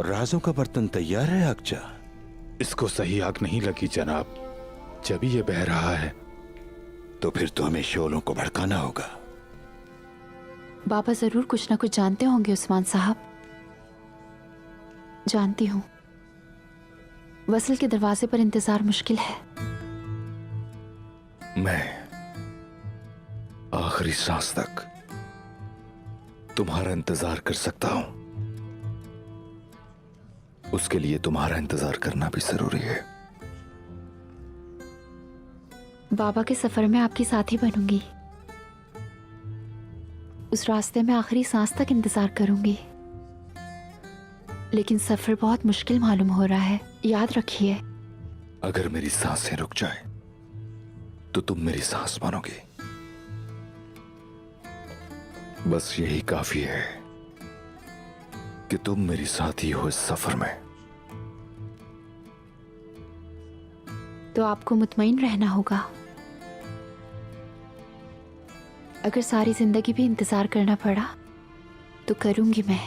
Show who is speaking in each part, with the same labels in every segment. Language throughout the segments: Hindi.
Speaker 1: राजों का बर्तन तैयार है अक्चा?
Speaker 2: इसको सही आग नहीं लगी जनाब, जब ये बह रहा है।
Speaker 1: तो फिर तो हमें शोलों को भड़काना होगा।
Speaker 3: बाबा जरूर कुछ ना कुछ जानते होंगे उस्मान साहब। जानती हूँ वसल के दरवाजे पर इंतजार मुश्किल है।
Speaker 4: मैं आखिरी सांस तक तुम्हारा इंतजार कर सकता हूं। उसके लिए तुम्हारा इंतजार करना भी जरूरी है।
Speaker 3: बाबा के सफर में आपकी साथी बनूंगी। उस रास्ते में आखिरी सांस तक इंतजार करूंगी। लेकिन सफर बहुत मुश्किल मालूम हो रहा है, याद रखिए।
Speaker 4: अगर मेरी सांसें रुक जाए तो तुम मेरी सांस मानोगी। बस यही काफी है कि तुम मेरी साथी हो इस सफर में।
Speaker 3: तो आपको मुतमईन रहना होगा। अगर सारी जिंदगी भी इंतजार करना पड़ा तो करूंगी मैं।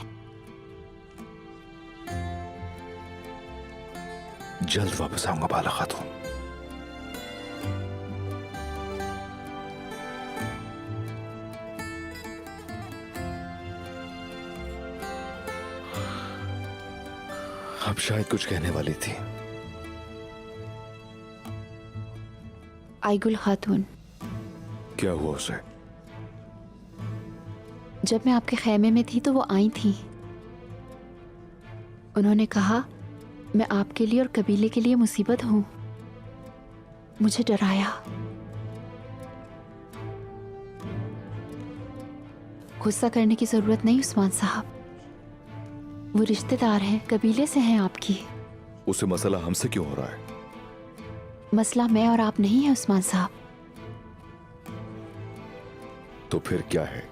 Speaker 4: जल्द वापस आऊंगा बाला खातून। अब शायद कुछ कहने वाली थी।
Speaker 3: आइगुल खातून।
Speaker 4: क्या हुआ उसे?
Speaker 3: जब मैं आपके खेमे में थी तो वो आई थी। उन्होंने कहा मैं आपके लिए और कबीले के लिए मुसीबत हूं। मुझे डराया। गुस्सा करने की जरूरत नहीं उस्मान साहब। वो रिश्तेदार हैं, कबीले से हैं आपकी।
Speaker 4: उसे मसला हमसे क्यों हो रहा है?
Speaker 3: मसला मैं और आप नहीं है उस्मान साहब।
Speaker 4: तो फिर क्या है?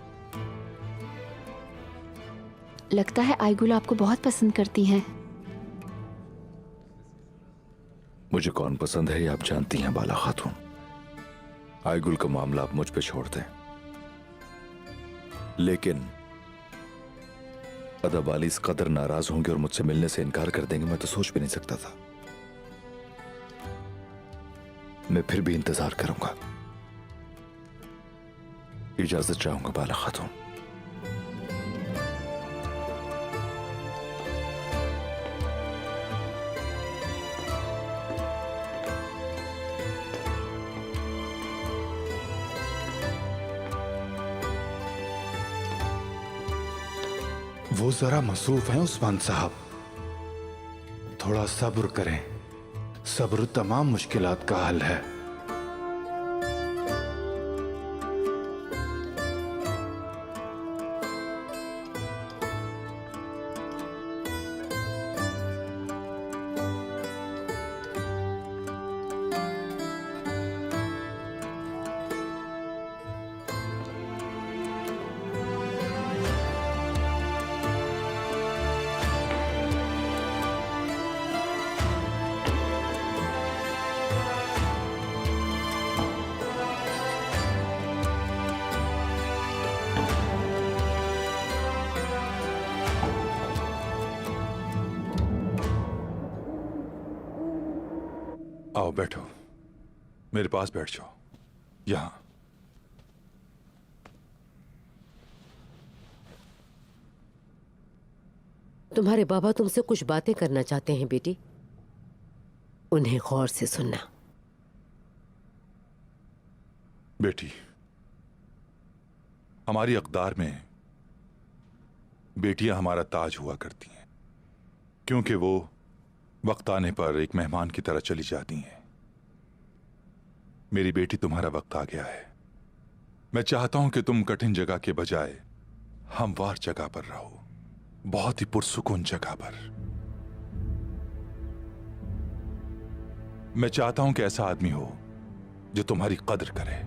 Speaker 3: लगता है आइगुल आपको बहुत पसंद करती हैं।
Speaker 4: मुझे कौन पसंद है ये आप जानती हैं बाला खातून। आइगुल का मामला आप मुझ पे छोड़ दें। लेकिन अदब वाली इस कदर नाराज होंगे और मुझसे मिलने से इनकार कर देंगे, मैं तो सोच भी नहीं सकता था। मैं फिर भी इंतजार करूंगा। इजाजत चाहूंगा बाला खातून।
Speaker 2: वो जरा मसरूफ हैं उस्मान साहब, थोड़ा सब्र करें। सब्र तमाम मुश्किलात का हल है।
Speaker 5: आओ बैठो, मेरे पास बैठ जाओ। यहां
Speaker 6: तुम्हारे बाबा तुमसे कुछ बातें करना चाहते हैं बेटी, उन्हें गौर से सुनना।
Speaker 5: बेटी, हमारी अक़दार में बेटियां हमारा ताज हुआ करती हैं, क्योंकि वो वक्त आने पर एक मेहमान की तरह चली जाती हैं। मेरी बेटी, तुम्हारा वक्त आ गया है। मैं चाहता हूं कि तुम कठिन जगह के बजाय हमवार जगह पर रहो, बहुत ही पुरसुकून जगह पर। मैं चाहता हूं कि ऐसा आदमी हो जो तुम्हारी कदर करे।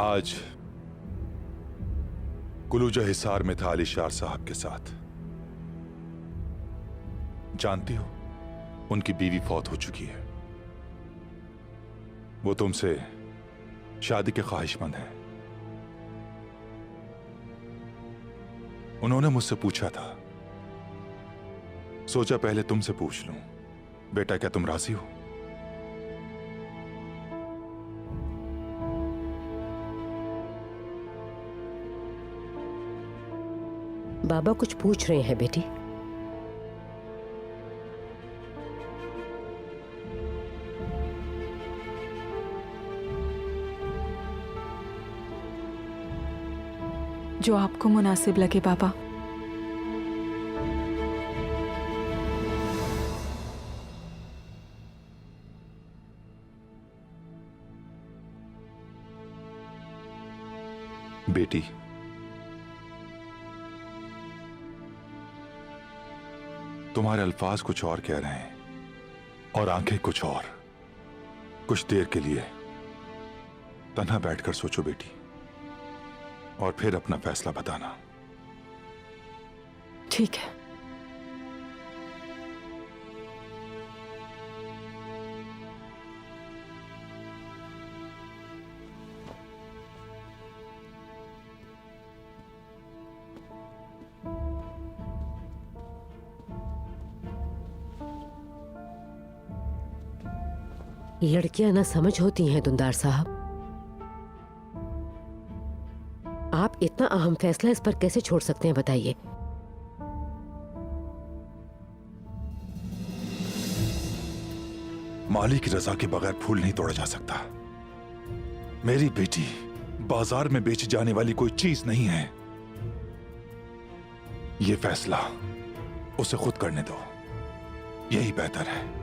Speaker 5: आज कुलूजा हिसार में था अलीशार साहब के साथ। जानती हो, उनकी बीवी फौत हो चुकी है। वो तुमसे शादी के ख्वाहिशमंद है। उन्होंने मुझसे पूछा था, सोचा पहले तुमसे पूछ लूं। बेटा, क्या तुम राजी हो?
Speaker 6: बाबा कुछ पूछ रहे हैं बेटी।
Speaker 7: जो आपको मुनासिब लगे बाबा।
Speaker 5: बेटी, तुम्हारे अल्फाज कुछ और कह रहे हैं और आंखें कुछ और। कुछ देर के लिए तन्हा बैठकर सोचो बेटी, और फिर अपना फैसला बताना।
Speaker 7: ठीक है।
Speaker 6: लड़कियां ना समझ होती हैं दुंदार साहब। आप इतना अहम फैसला इस पर कैसे छोड़ सकते हैं बताइए।
Speaker 5: माली की रजा के बगैर फूल नहीं तोड़ा जा सकता। मेरी बेटी बाजार में बेची जाने वाली कोई चीज नहीं है। यह फैसला उसे खुद करने दो, यही बेहतर है।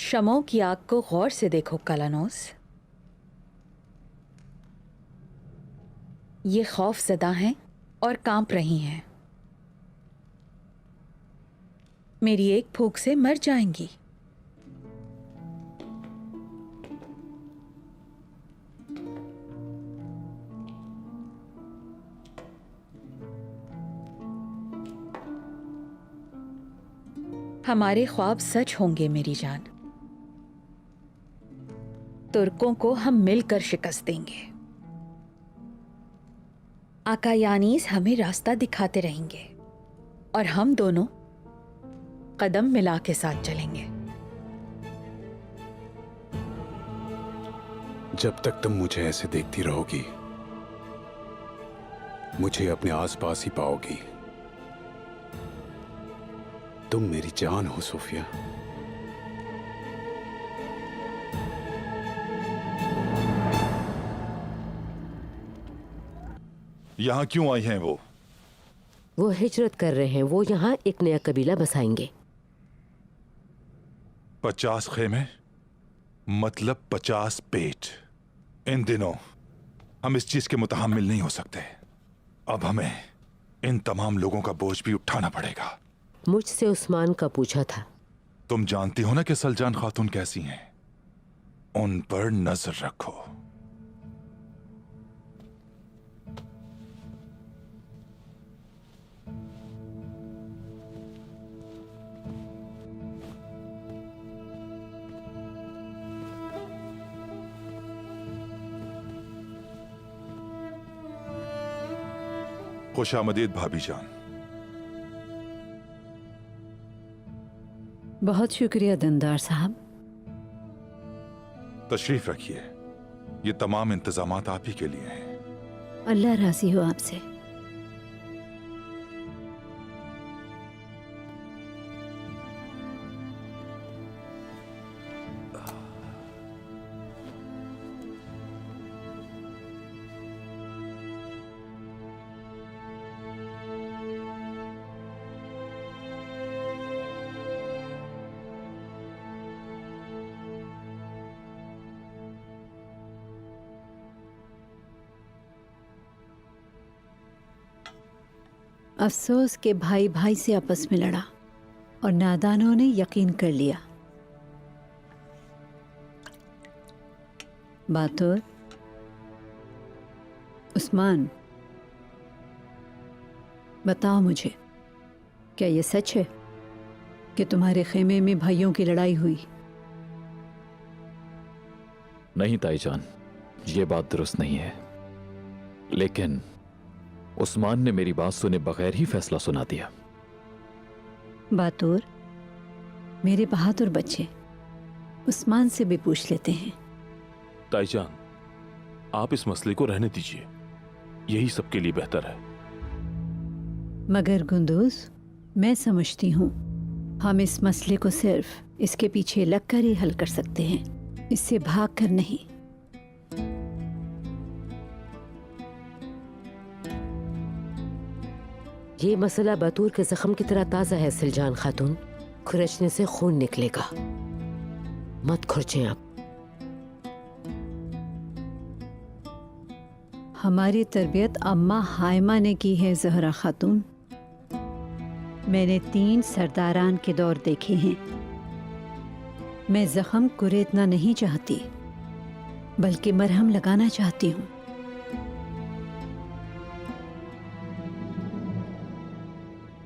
Speaker 8: शमों की आग को गौर से देखो कलानोस। ये खौफज़दा हैं और कांप रही हैं। मेरी एक फूंक से मर जाएंगी। हमारे ख्वाब सच होंगे मेरी जान। तुर्कों को हम मिलकर शिकस्त देंगे। आका यानीस हमें रास्ता दिखाते रहेंगे और हम दोनों कदम मिला के साथ चलेंगे।
Speaker 9: जब तक तुम मुझे ऐसे देखती रहोगी, मुझे अपने आसपास ही पाओगी। तुम मेरी जान हो सोफिया।
Speaker 5: यहां क्यों आई हैं
Speaker 6: वो हिजरत कर रहे हैं। वो यहाँ एक नया कबीला बसाएंगे।
Speaker 5: 50 खेमे मतलब 50 पेट। इन दिनों हम इस चीज के मुतहम्मिल नहीं हो सकते। अब हमें इन तमाम लोगों का बोझ भी उठाना पड़ेगा।
Speaker 6: मुझसे उस्मान का पूछा था।
Speaker 5: तुम जानती हो ना कि सलजान खातून कैसी हैं। उन पर नजर रखो। खुशामदीद भाभी जान।
Speaker 10: बहुत शुक्रिया दंदार साहब।
Speaker 5: तशरीफ रखिए। ये तमाम इंतजामात आप ही के लिए हैं।
Speaker 10: अल्लाह राजी हो आपसे। अफसोस के भाई भाई से आपस में लड़ा और नादानों ने यकीन कर लिया। बातुर, उस्मान, बताओ मुझे, क्या ये सच है कि तुम्हारे खेमे में भाइयों की लड़ाई हुई?
Speaker 11: नहीं ताईजान, ये बात दुरुस्त नहीं है, लेकिन उस्मान ने मेरी बात सुने बगैर ही फैसला सुना दिया।
Speaker 10: बातूर, मेरे बहादुर बच्चे, उस्मान से भी पूछ लेते हैं।
Speaker 12: ताईजान, आप इस मसले को रहने दीजिए, यही सबके लिए बेहतर है।
Speaker 10: मगर गुंदूज, मैं समझती हूँ हम इस मसले को सिर्फ इसके पीछे लगकर ही हल कर सकते हैं, इससे भाग कर नहीं।
Speaker 6: ये मसला बतूर के जख्म की तरह ताजा है सिलजान खातून, खुरचने से खून निकलेगा, मत खुरचें आप।
Speaker 10: हमारी तरबियत अम्मा हाइमा ने की है ज़हरा खातून। मैंने 3 सरदारान के दौर देखे हैं। मैं जख्म कुरेदना नहीं चाहती, बल्कि मरहम लगाना चाहती हूँ।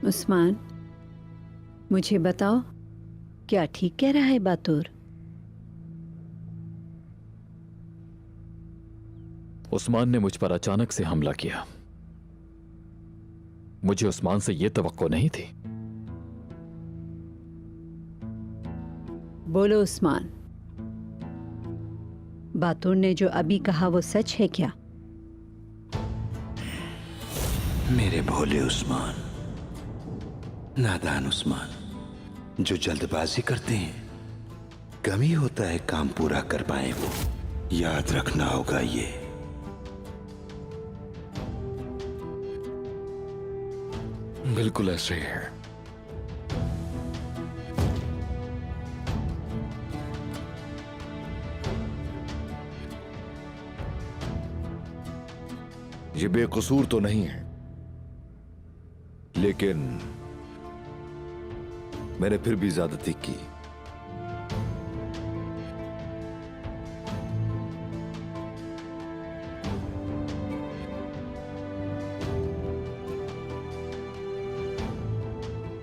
Speaker 10: उस्मान, मुझे बताओ, क्या ठीक कह रहा है बातूर?
Speaker 11: उस्मान ने मुझ पर अचानक से हमला किया। मुझे उस्मान से यह तवक्को नहीं थी।
Speaker 10: बोलो उस्मान, बातूर ने जो अभी कहा वो सच है क्या?
Speaker 1: मेरे भोले उस्मान, नादान उस्मान, जो जल्दबाजी करते हैं, कम ही होता है काम पूरा कर पाए वो। याद रखना होगा ये।
Speaker 4: बिल्कुल ऐसे ही है। ये बेकसूर तो नहीं है, लेकिन मैंने फिर भी ज्यादती की।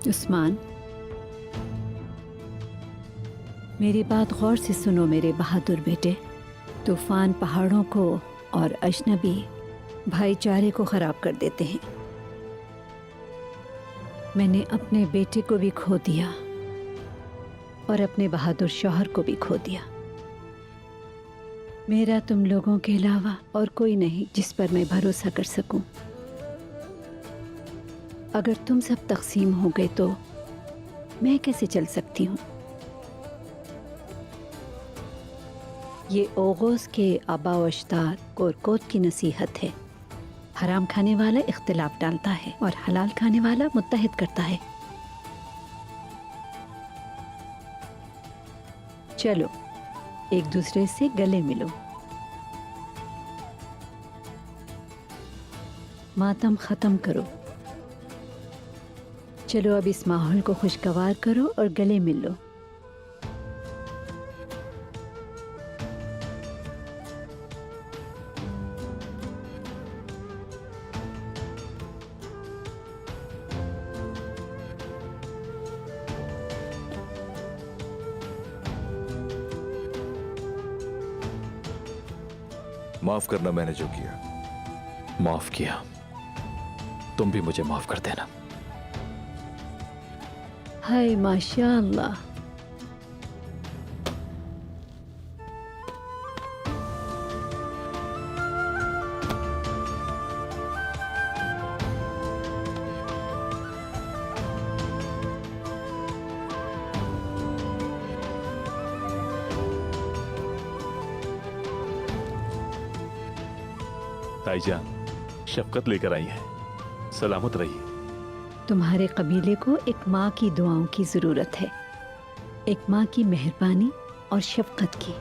Speaker 10: उस्मान, मेरी बात गौर से सुनो मेरे बहादुर बेटे। तूफान पहाड़ों को और अजनबी भाईचारे को खराब कर देते हैं। मैंने अपने बेटे को भी खो दिया और अपने बहादुर शौहर को भी खो दिया। मेरा तुम लोगों के अलावा और कोई नहीं जिस पर मैं भरोसा कर सकूं। अगर तुम सब तकसीम हो गए तो मैं कैसे चल सकती हूँ? ये ओगोस के आबा व अजदाद कोरकोत की नसीहत है। हराम खाने वाला इख्तिलाफ डालता है और हलाल खाने वाला मुत्तहिद करता है। चलो एक दूसरे से गले मिलो, मातम खत्म करो। चलो अब इस माहौल को खुशगवार करो और गले मिल लो।
Speaker 4: माफ करना मैंने जो किया।
Speaker 11: माफ किया, तुम भी मुझे माफ कर देना।
Speaker 10: हाय माशाअल्लाह।
Speaker 12: ताईजान, शफकत लेकर आई है, सलामत रहिए।
Speaker 10: तुम्हारे कबीले को एक माँ की दुआओं की जरूरत है, एक माँ की मेहरबानी और शफकत की।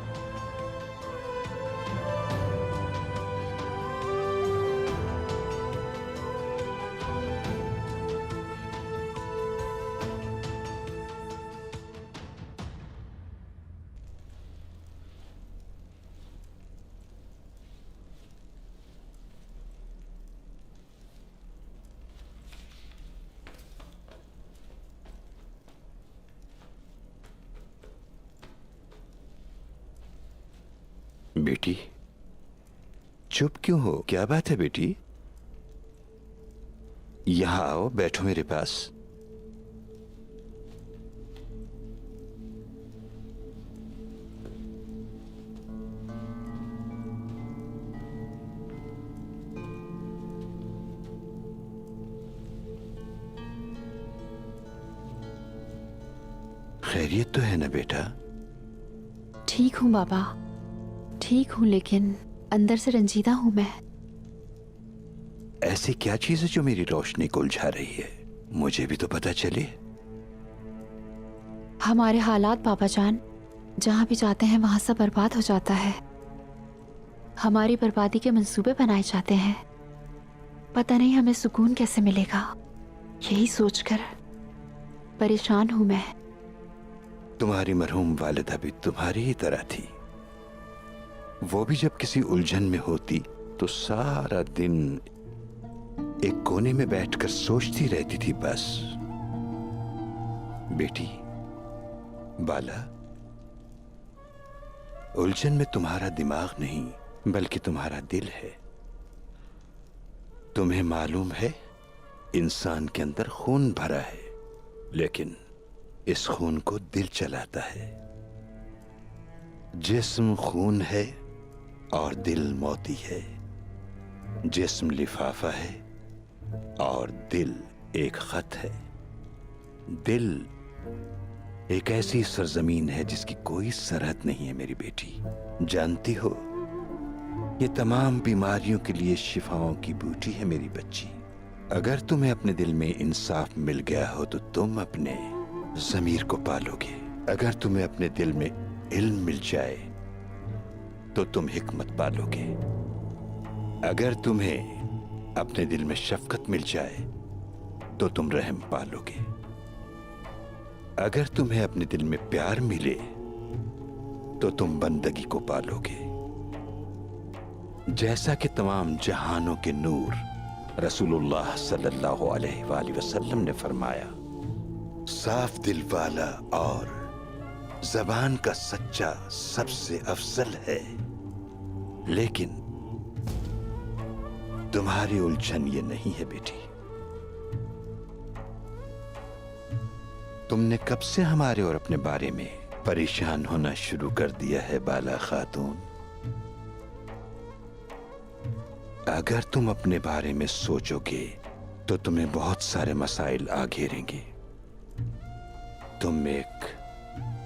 Speaker 1: बेटी चुप क्यों हो? क्या बात है बेटी? यहां आओ, बैठो मेरे पास। खैरियत तो है ना बेटा?
Speaker 3: ठीक हूँ बाबा, ठीक हूँ, लेकिन अंदर से रंजीदा हूं मैं।
Speaker 1: ऐसी क्या चीज है जो मेरी रोशनी को उलझा रही है? मुझे भी तो पता चले।
Speaker 3: हमारे हालात बाबा जान, जहां भी जाते हैं वहां सब बर्बाद हो जाता है। हमारी बर्बादी के मंसूबे बनाए जाते हैं। पता नहीं हमें सुकून कैसे मिलेगा, यही सोचकर परेशान हूं मैं।
Speaker 1: तुम्हारी मरहूम वालिदा भी तुम्हारी ही तरह थी। वो भी जब किसी उलझन में होती तो सारा दिन एक कोने में बैठकर सोचती रहती थी बस। बेटी बाला, उलझन में तुम्हारा दिमाग नहीं बल्कि तुम्हारा दिल है। तुम्हें मालूम है इंसान के अंदर खून भरा है, लेकिन इस खून को दिल चलाता है। जिस्म खून है और दिल मोती है। जिस्म लिफाफा है और दिल एक खत है। दिल एक ऐसी सरजमीन है जिसकी कोई सरहद नहीं है मेरी बेटी। जानती हो, ये तमाम बीमारियों के लिए शिफाओं की बूटी है मेरी बच्ची। अगर तुम्हें अपने दिल में इंसाफ मिल गया हो तो तुम अपने ज़मीर को पालोगे। अगर तुम्हें अपने दिल में इल्म मिल जाए तो तुम हिकमत पालोगे। अगर तुम्हें अपने दिल में शफकत मिल जाए तो तुम रहम पालोगे। अगर तुम्हें अपने दिल में प्यार मिले तो तुम बंदगी को पालोगे। जैसा कि तमाम जहानों के नूर रसूलुल्लाह सल्लल्लाहु अलैहि वसल्लम ने फरमाया, साफ दिल वाला और जबान का सच्चा सबसे अफजल है। लेकिन तुम्हारी उलझन ये नहीं है बेटी। तुमने कब से हमारे और अपने बारे में परेशान होना शुरू कर दिया है बाला खातून? अगर तुम अपने बारे में सोचोगे तो तुम्हें बहुत सारे मसाइल आ घेरेंगे। तुम एक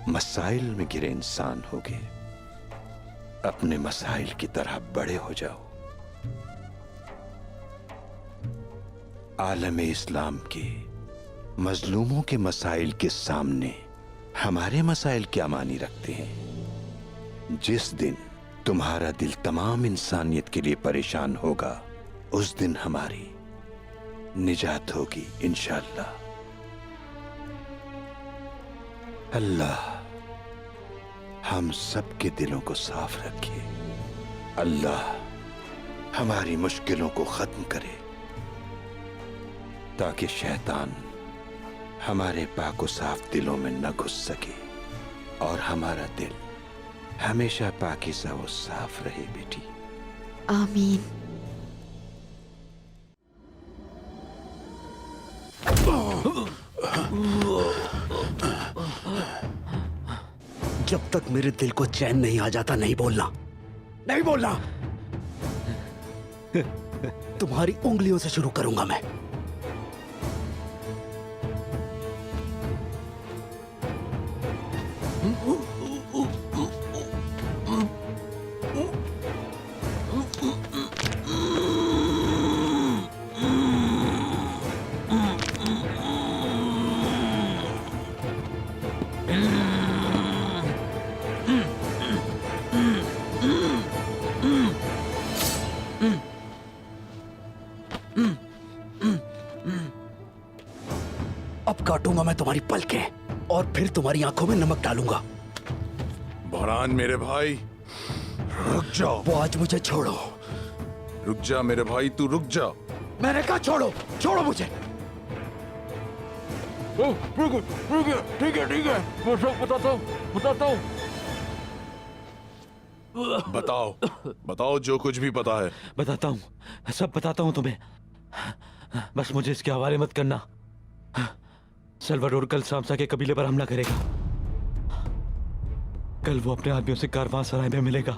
Speaker 1: मसाइल में गिरे इंसान होगे। अपने मसाइल की तरह बड़े हो जाओ। आलम इस्लाम के मजलूमों के मसाइल के सामने हमारे मसाइल क्या मानी रखते हैं? जिस दिन तुम्हारा दिल तमाम इंसानियत के लिए परेशान होगा, उस दिन हमारी निजात होगी इंशाअल्लाह। अल्लाह हम सबके दिलों को साफ रखे। अल्लाह हमारी मुश्किलों को खत्म करे ताकि शैतान हमारे पाको साफ दिलों में न घुस सके और हमारा दिल हमेशा पाकीज़ा व साफ रहे बेटी।
Speaker 3: आमीन।
Speaker 9: जब तक मेरे दिल को चैन नहीं आ जाता नहीं बोलना, नहीं बोलना। तुम्हारी उंगलियों से शुरू करूंगा मैं। अब काटूंगा मैं तुम्हारी पलकें और फिर तुम्हारी आंखों में नमक डालूंगा।
Speaker 5: बहरान मेरे भाई, रुक जाओ।
Speaker 9: वो आज मुझे छोड़ो।
Speaker 5: रुक जा मेरे भाई, तू रुक जा।
Speaker 9: मैंने कहा छोड़ो, छोड़ो मुझे।
Speaker 12: ठीक है, मैं सब बताता हूँ।
Speaker 5: बताओ, बताओ जो कुछ भी पता है।
Speaker 13: बताता हूँ, सब बताता हूँ तुम्हें। बस मुझे इसके हवाले मत करना। सल्वाडोर कल सामसा के कबीले पर हमला करेगा। कल वो अपने आदमियों से कारवां सराय में मिलेगा।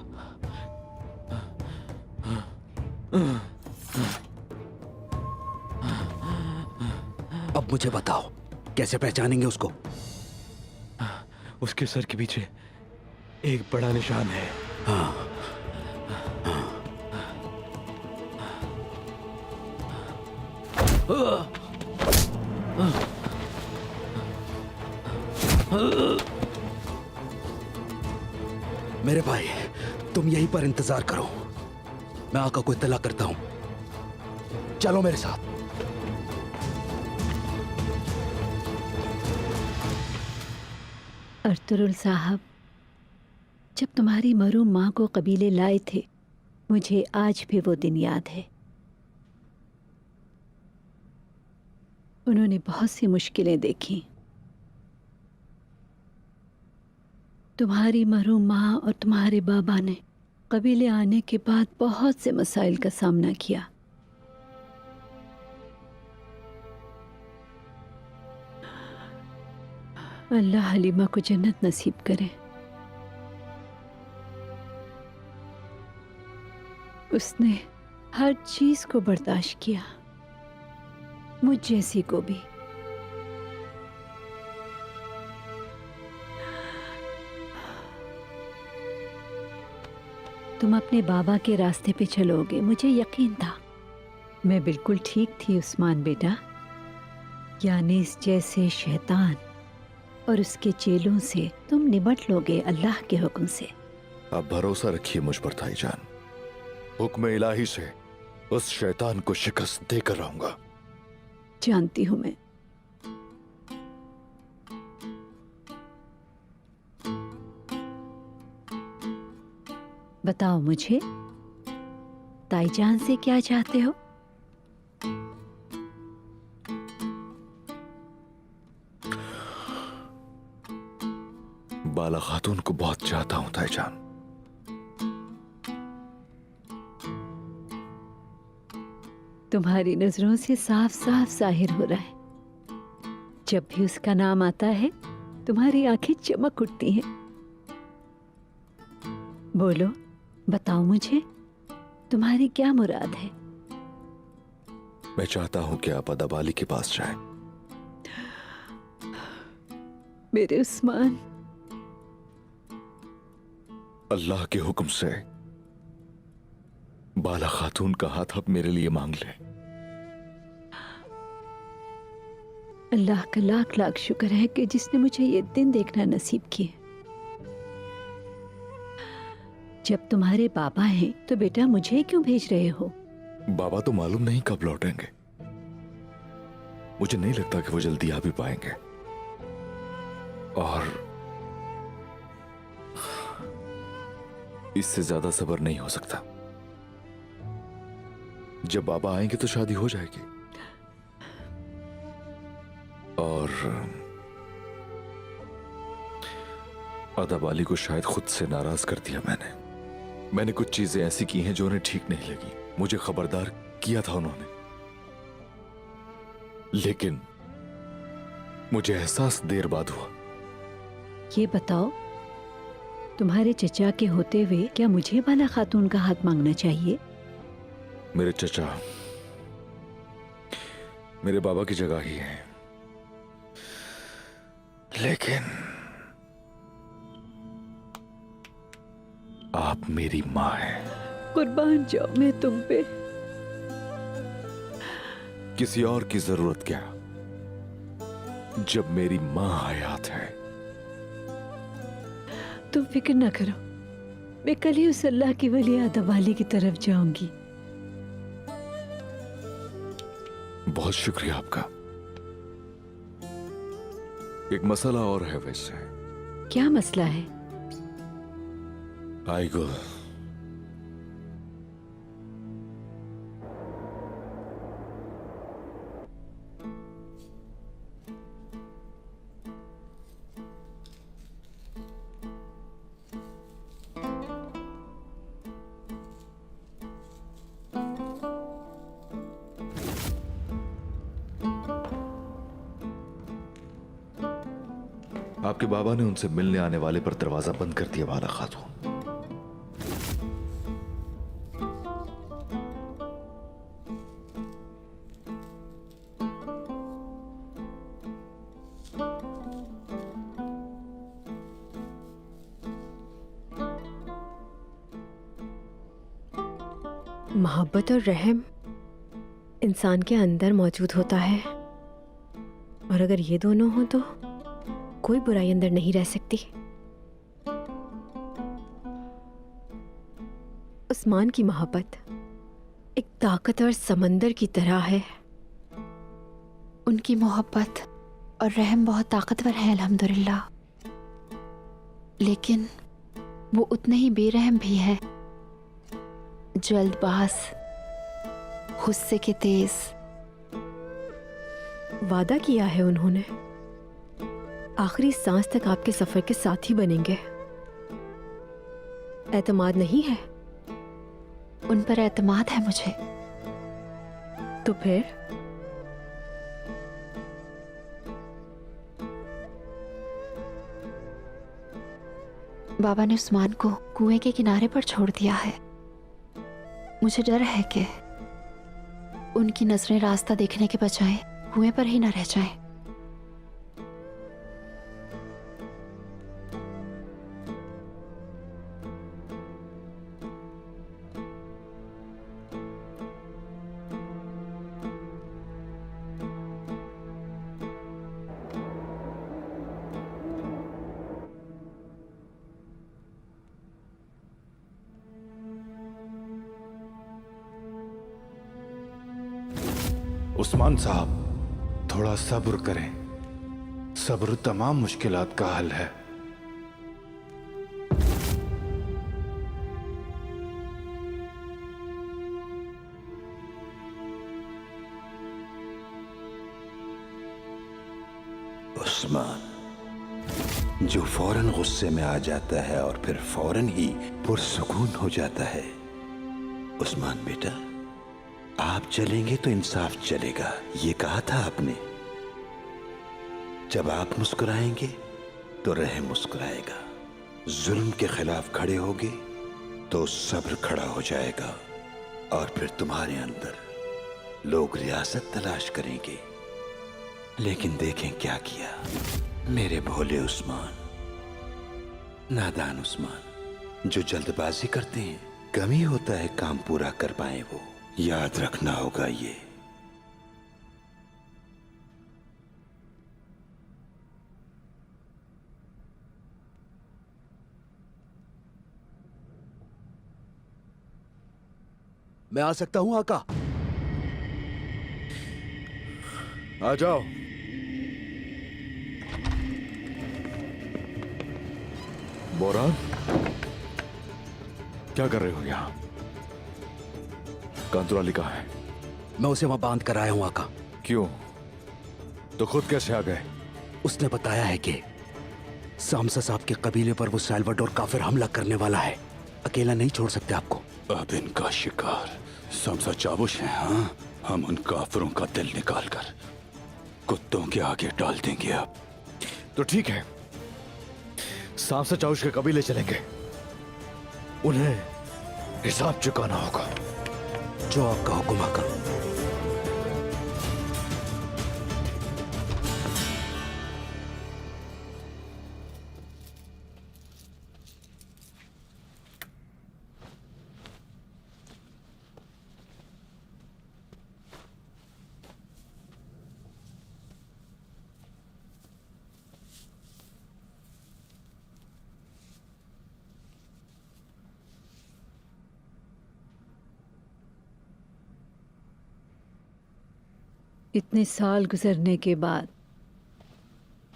Speaker 9: अब मुझे बताओ, कैसे पहचानेंगे उसको?
Speaker 13: उसके सर के पीछे एक बड़ा निशान है।
Speaker 9: हाँ। मेरे भाई, तुम यहीं पर इंतजार करो, मैं आका को इत्तला करता हूं। चलो मेरे साथ।
Speaker 10: अर्तुरुल साहब, जब तुम्हारी मरूम माँ को कबीले लाए थे, मुझे आज भी वो दिन याद है। उन्होंने बहुत सी मुश्किलें देखी। तुम्हारी मरूम माँ और तुम्हारे बाबा ने कबीले आने के बाद बहुत से मसाइल का सामना किया। अल्लाह हलीमा को जन्नत नसीब करे। उसने हर चीज को बर्दाश्त किया, मुझ जैसी को भी। तुम अपने बाबा के रास्ते पे चलोगे, मुझे यकीन था। मैं बिल्कुल ठीक थी उस्मान बेटा। यानीस जैसे शैतान और उसके चेलों से तुम निपट लोगे अल्लाह के हुक्म से।
Speaker 4: आप भरोसा रखिए मुझ पर ताईजान। हुक्म इलाही से उस शैतान को शिकस्त देकर रहूंगा।
Speaker 10: जानती हूं मैं। बताओ मुझे, ताईजान से क्या चाहते हो?
Speaker 4: बाला खातून को बहुत चाहता हूं ताईजान।
Speaker 10: तुम्हारी नजरों से साफ साफ जाहिर हो रहा है। जब भी उसका नाम आता है, तुम्हारी आंखें चमक उठती हैं। बोलो, बताओ मुझे, तुम्हारी क्या मुराद है?
Speaker 4: मैं चाहता हूं कि आप अदाबाली के पास जाएं।
Speaker 10: मेरे उस्मान,
Speaker 4: अल्लाह के हुक्म से बाला खातून का हाथ अब मेरे लिए मांग ले।
Speaker 10: अल्लाह का लाख लाख शुक्र है कि जिसने मुझे ये दिन देखना नसीब किए। जब तुम्हारे बाबा हैं तो बेटा मुझे क्यों भेज रहे हो?
Speaker 4: बाबा तो मालूम नहीं कब लौटेंगे। मुझे नहीं लगता कि वो जल्दी आ भी पाएंगे। और इससे ज्यादा सब्र नहीं हो सकता। जब बाबा आएंगे तो शादी हो जाएगी। और अदाबाली को शायद खुद से नाराज कर दिया मैंने कुछ चीजें ऐसी की हैं जो उन्हें ठीक नहीं लगी। मुझे खबरदार किया था उन्होंने, लेकिन मुझे एहसास देर बाद हुआ।
Speaker 10: ये बताओ, तुम्हारे चचा के होते हुए क्या मुझे बाला खातून का हाथ मांगना चाहिए?
Speaker 4: मेरे चचा मेरे बाबा की जगह ही है, लेकिन आप मेरी माँ हैं।
Speaker 10: कुर्बान जाओ मैं तुम पे।
Speaker 4: किसी और की जरूरत क्या, जब मेरी माँ हयात है।
Speaker 10: तुम फिक्र ना करो, मैं कल ही उस अल्लाह की वली अदाबाली की तरफ जाऊंगी।
Speaker 4: बहुत शुक्रिया आपका। एक मसला और है वैसे।
Speaker 10: क्या मसला है?
Speaker 4: आईगुल, आपके बाबा ने उनसे मिलने आने वाले पर दरवाजा बंद कर दिया वाला खातून।
Speaker 14: मोहब्बत और रहम इंसान के अंदर मौजूद होता है, और अगर ये दोनों हो तो कोई बुराई अंदर नहीं रह सकती। उस्मान की मोहब्बत एक ताकतवर समंदर की तरह है।
Speaker 3: उनकी मोहब्बत और रहम बहुत ताकतवर है अल्हम्दुलिल्लाह, लेकिन वो उतने ही बेरहम भी है, जल्दबाज, गुस्से के तेज।
Speaker 14: वादा किया है उन्होंने आखिरी सांस तक आपके सफर के साथी बनेंगे। एतमाद नहीं है?
Speaker 3: उन पर एतमाद है मुझे।
Speaker 14: तो फिर
Speaker 3: बाबा ने उस्मान को कुएं के किनारे पर छोड़ दिया है। मुझे डर है कि उनकी नजरें रास्ता देखने के बजाय कुएं पर ही न रह जाएं।
Speaker 2: उस्मान साहब, थोड़ा सब्र करें। सब्र तमाम मुश्किलात का हल है।
Speaker 1: उस्मान, जो फौरन गुस्से में आ जाता है और फिर फौरन ही पुरसुकून हो जाता है। उस्मान बेटा, आप चलेंगे तो इंसाफ चलेगा, ये कहा था आपने। जब आप मुस्कुराएंगे तो रहम मुस्कुराएगा। जुल्म के खिलाफ खड़े होगे तो सब्र खड़ा हो जाएगा, और फिर तुम्हारे अंदर लोग रियासत तलाश करेंगे। लेकिन देखें क्या किया मेरे भोले उस्मान, नादान उस्मान। जो जल्दबाजी करते हैं, कम ही होता है काम पूरा कर पाए वो। याद रखना होगा ये।
Speaker 9: मैं आ सकता हूं आका?
Speaker 4: आ जाओ। बोरान, क्या कर रहे हो यहां? कांतुराली कहाँ है?
Speaker 9: मैं उसे वहां बांध कर आया हूं आका।
Speaker 4: क्यों? तो खुद कैसे आ गए?
Speaker 9: उसने बताया है कि सामसा साहब के कबीले पर वो साल्वाडोर काफिर हमला करने वाला है। अकेला नहीं छोड़ सकते आपको।
Speaker 15: अब इनका शिकार सामसा चाबुश है। हाँ, हम उन काफिरों का दिल निकाल कर कुत्तों के आगे डाल देंगे। अब
Speaker 4: तो ठीक है, सामसा चाबुश के कबीले चलेंगे। उन्हें हिसाब चुकाना होगा।
Speaker 9: जो आपका हुक्म आका।
Speaker 10: इतने साल गुजरने के बाद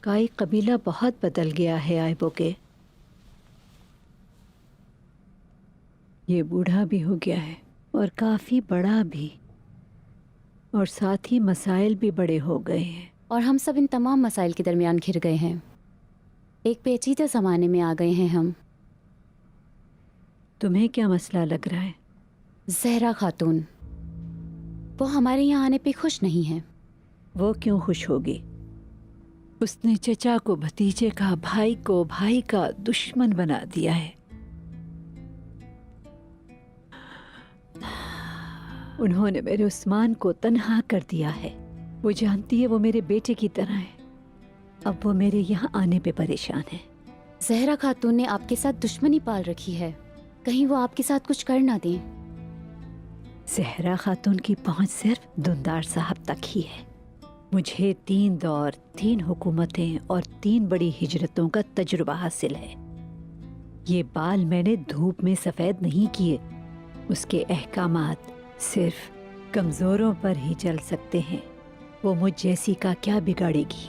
Speaker 10: काई कबीला बहुत बदल गया है आयबो के। ये बूढ़ा भी हो गया है और काफी बड़ा भी, और साथ ही मसाइल भी बड़े हो गए हैं।
Speaker 16: और हम सब इन तमाम मसाइल के दरमियान घिर गए हैं। एक पेचीदा ज़माने में आ गए हैं हम।
Speaker 10: तुम्हें क्या मसला लग रहा है?
Speaker 16: जहरा खातून, वो हमारे यहाँ आने पे खुश नहीं है।
Speaker 10: वो क्यों खुश होगी? उसने चचा को भतीजे का, भाई को भाई का दुश्मन बना दिया है। उन्होंने मेरे उस्मान को तन्हा कर दिया है। वो जानती है वो मेरे बेटे की तरह है। अब वो मेरे यहाँ आने पे परेशान है।
Speaker 16: जहरा खातून ने आपके साथ दुश्मनी पाल रखी है, कहीं वो आपके साथ कुछ कर ना दें।
Speaker 10: जहरा खातून की पहुंच सिर्फ दुंदार साहब तक ही है। मुझे 3 दौर, 3 हुकूमतें और 3 बड़ी हिजरतों का तजुर्बा हासिल है। ये बाल मैंने धूप में सफेद नहीं किए। उसके अहकामात सिर्फ कमजोरों पर ही चल सकते हैं। वो मुझ जैसी का क्या बिगाड़ेगी।